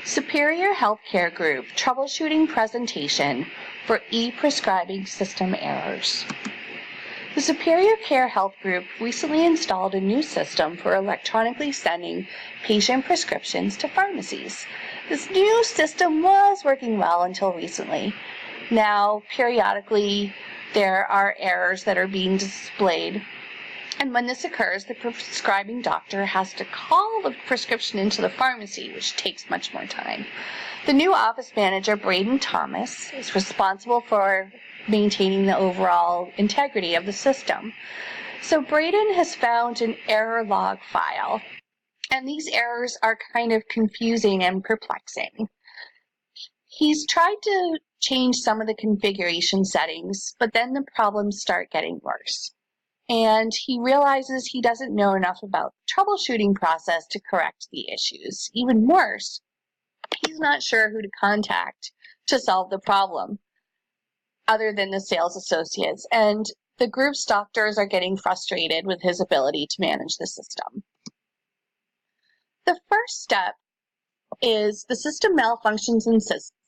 Superior Healthcare Group Troubleshooting Presentation for E-Prescribing System Errors. The Superior Care Health Group recently installed a new system for electronically sending patient prescriptions to pharmacies. This new system was working well until recently. Now, periodically, there are errors that are being displayed. And when this occurs, the prescribing doctor has to call the prescription into the pharmacy, which takes much more time. The new office manager, Braden Thomas, is responsible for maintaining the overall integrity of the system. So Braden has found an error log file, and these errors are kind of confusing and perplexing. He's tried to change some of the configuration settings, but then the problems start getting worse. And he realizes he doesn't know enough about the troubleshooting process to correct the issues. Even worse, he's not sure who to contact to solve the problem other than the sales associates, and the group's doctors are getting frustrated with his ability to manage the system. The first step is the system malfunctions and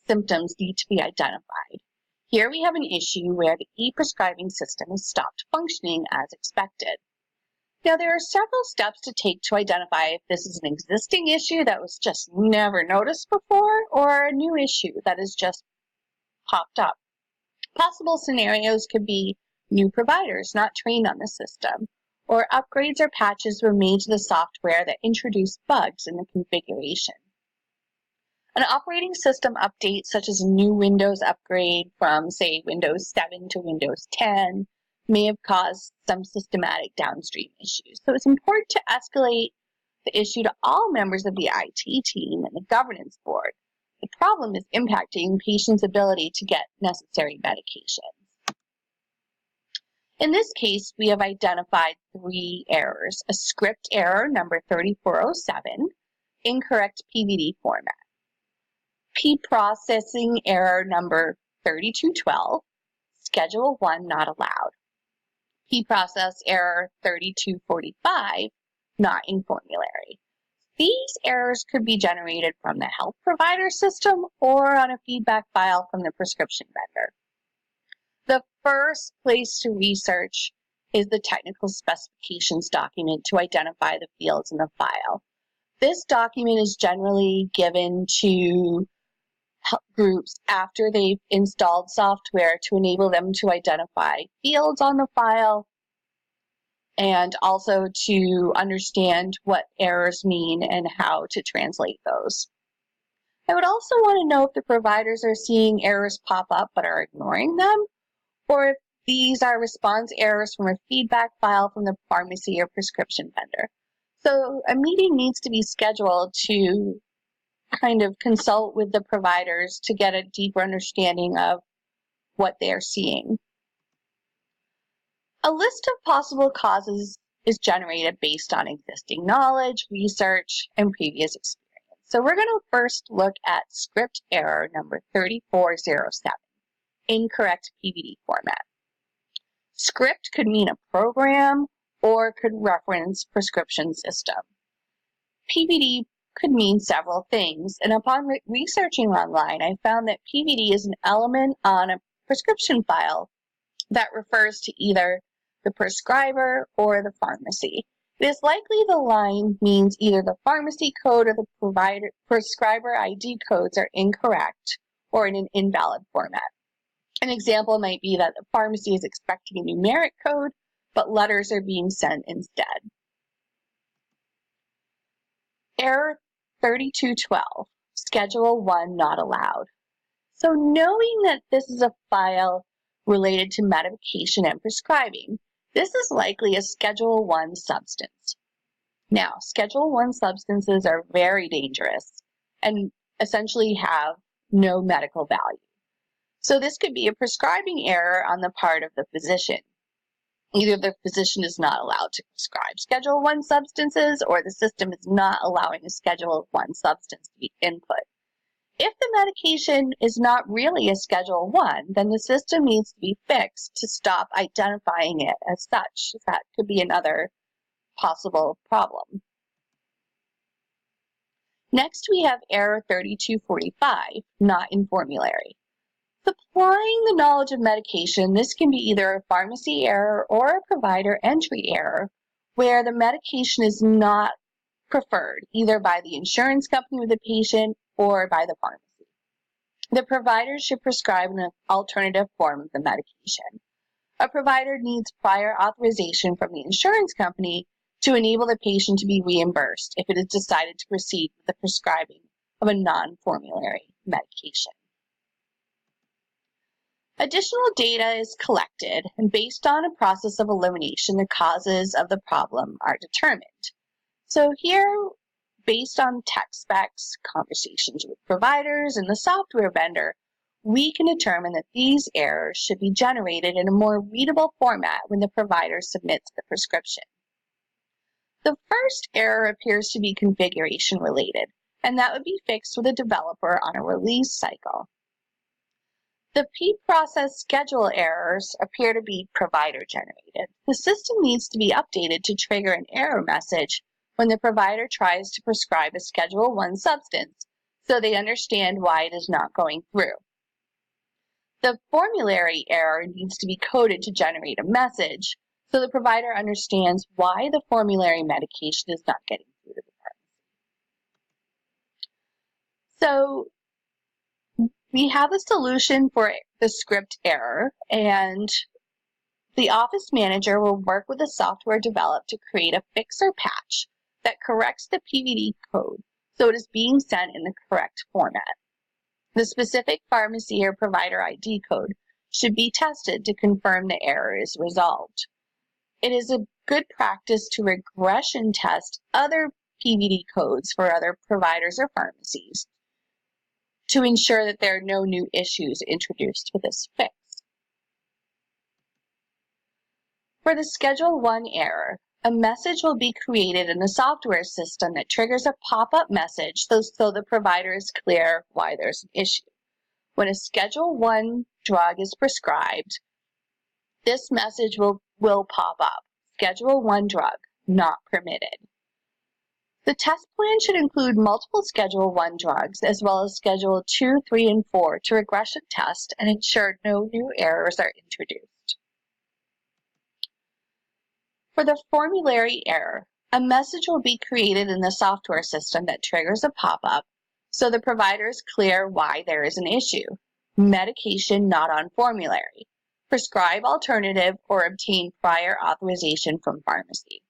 symptoms need to be identified. Here we have an issue where the e-prescribing system has stopped functioning as expected. Now, there are several steps to take to identify if this is an existing issue that was just never noticed before or a new issue that has just popped up. Possible scenarios could be new providers not trained on the system, or upgrades or patches were made to the software that introduced bugs in the configuration. An operating system update, such as a new Windows upgrade from, say, Windows 7 to Windows 10, may have caused some systematic downstream issues. So it's important to escalate the issue to all members of the IT team and the governance board. The problem is impacting patients' ability to get necessary medications. In this case, we have identified 3 errors: a script error number 3407, incorrect PVD format; P-processing error number 3212, Schedule 1 not allowed; P-process error 3245, not in formulary. These errors could be generated from the health provider system or on a feedback file from the prescription vendor. The first place to research is the technical specifications document to identify the fields in the file. This document is generally given to groups after they've installed software to enable them to identify fields on the file and also to understand what errors mean and how to translate those. I would also want to know if the providers are seeing errors pop up but are ignoring them, or if these are response errors from a feedback file from the pharmacy or prescription vendor. So a meeting needs to be scheduled to kind of consult with the providers to get a deeper understanding of what they're seeing. A list of possible causes is generated based on existing knowledge, research, and previous experience. So we're going to first look at script error number 3407, incorrect PVD format. Script could mean a program or could reference prescription system. PVD could mean several things, and upon researching online, I found that PVD is an element on a prescription file that refers to either the prescriber or the pharmacy. It is likely the line means either the pharmacy code or the prescriber ID codes are incorrect or in an invalid format. An example might be that the pharmacy is expecting a numeric code, but letters are being sent instead. Error 3212, Schedule 1 not allowed. So knowing that this is a file related to medication and prescribing, this is likely a Schedule 1 substance. Now, Schedule 1 substances are very dangerous and essentially have no medical value. So this could be a prescribing error on the part of the physician. Either the physician is not allowed to prescribe Schedule 1 substances, or the system is not allowing a Schedule 1 substance to be input. If the medication is not really a Schedule 1, then the system needs to be fixed to stop identifying it as such. That could be another possible problem. Next, we have error 3245, not in formulary. Supplying the knowledge of medication, this can be either a pharmacy error or a provider entry error where the medication is not preferred either by the insurance company with the patient or by the pharmacy. The provider should prescribe an alternative form of the medication. A provider needs prior authorization from the insurance company to enable the patient to be reimbursed if it is decided to proceed with the prescribing of a non-formulary medication. Additional data is collected, and based on a process of elimination, the causes of the problem are determined. So here, based on tech specs, conversations with providers, and the software vendor, we can determine that these errors should be generated in a more readable format when the provider submits the prescription. The first error appears to be configuration related, and that would be fixed with a developer on a release cycle. The P-process schedule errors appear to be provider generated. The system needs to be updated to trigger an error message when the provider tries to prescribe a Schedule I substance, so they understand why it is not going through. The formulary error needs to be coded to generate a message, so the provider understands why the formulary medication is not getting through to the pharmacy. So we have a solution for the script error, and the office manager will work with the software developed to create a fix or patch that corrects the PVD code so it is being sent in the correct format. The specific pharmacy or provider ID code should be tested to confirm the error is resolved. It is a good practice to regression test other PVD codes for other providers or pharmacies to ensure that there are no new issues introduced with this fix. For the Schedule I error, a message will be created in the software system that triggers a pop-up message so the provider is clear why there's an issue. When a Schedule I drug is prescribed, this message will pop up. Schedule I drug, not permitted. The test plan should include multiple Schedule I drugs as well as Schedule II, III, and IV to regression test and ensure no new errors are introduced. For the formulary error, a message will be created in the software system that triggers a pop-up so the provider is clear why there is an issue. Medication not on formulary. Prescribe alternative or obtain prior authorization from pharmacy.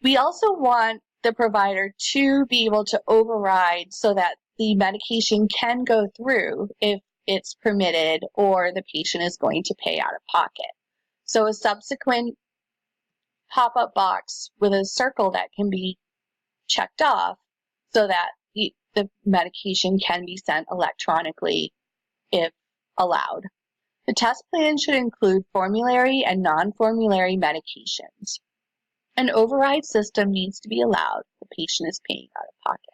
We also want the provider to be able to override so that the medication can go through if it's permitted or the patient is going to pay out of pocket. So a subsequent pop-up box with a circle that can be checked off so that the medication can be sent electronically if allowed. The test plan should include formulary and non-formulary medications. An override system needs to be allowed if the patient is paying out of pocket.